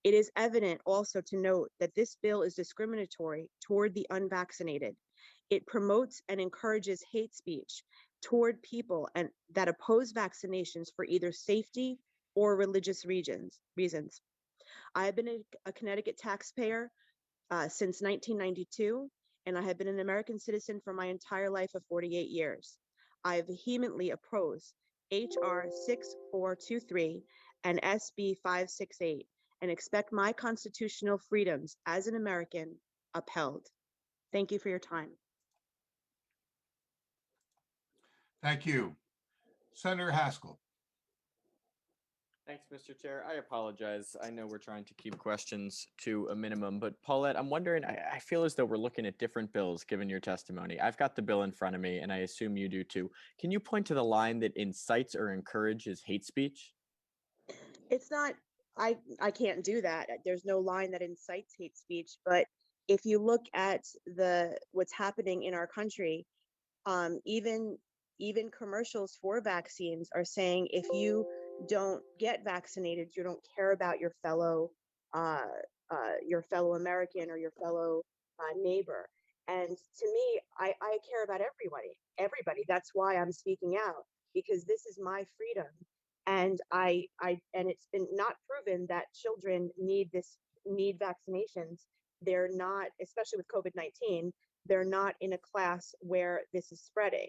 It is evident also to note that this bill is discriminatory toward the unvaccinated. It promotes and encourages hate speech toward people and that oppose vaccinations for either safety or religious reasons. I have been a Connecticut taxpayer since 1992, and I have been an American citizen for my entire life of 48 years. I vehemently oppose HR 6423 and SB 568 and expect my constitutional freedoms as an American upheld. Thank you for your time. Thank you. Senator Haskell. Thanks, Mr. Chair. I apologize. I know we're trying to keep questions to a minimum, but Paulette, I'm wondering, I feel as though we're looking at different bills given your testimony. I've got the bill in front of me, and I assume you do too. Can you point to the line that incites or encourages hate speech? It's not, I can't do that. There's no line that incites hate speech, but if you look at what's happening in our country, even commercials for vaccines are saying if you don't get vaccinated, you don't care about your fellow American or your fellow neighbor. And to me, I care about everybody. That's why I'm speaking out, because this is my freedom. And and it's been not proven that children need vaccinations. They're not, especially with COVID-19, they're not in a class where this is spreading.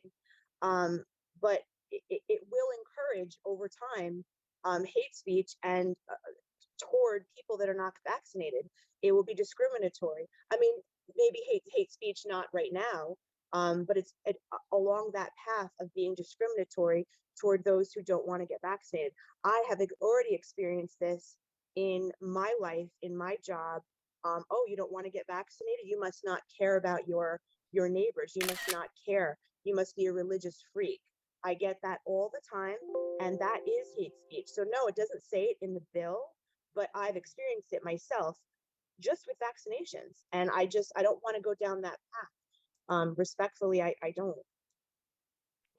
But it will encourage over time hate speech and toward people that are not vaccinated. It will be discriminatory. I mean, maybe hate speech not right now, but it's along that path of being discriminatory toward those who don't want to get vaccinated. I have already experienced this in my life, in my job. Oh, you don't want to get vaccinated? You must not care about your neighbors. You must not care. You must be a religious freak. I get that all the time, and that is hate speech. So no, it doesn't say it in the bill, but I've experienced it myself just with vaccinations. And I don't want to go down that path. Respectfully, I don't.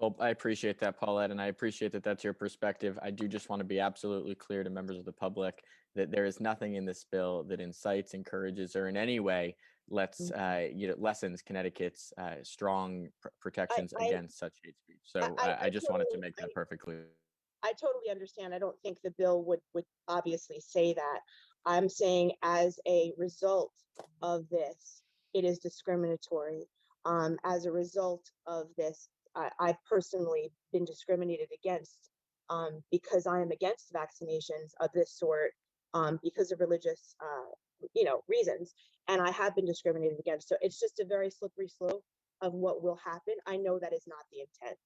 Well, I appreciate that, Paulette, and I appreciate that that's your perspective. I do just want to be absolutely clear to members of the public that there is nothing in this bill that incites, encourages, or in any way lessens Connecticut's strong protections against such hate speech. So I just wanted to make that perfectly. I totally understand. I don't think the bill would obviously say that. I'm saying as a result of this, it is discriminatory. As a result of this, I've personally been discriminated against because I am against vaccinations of this sort because of religious, reasons, and I have been discriminated against. So it's just a very slippery slope of what will happen. I know that is not the intent.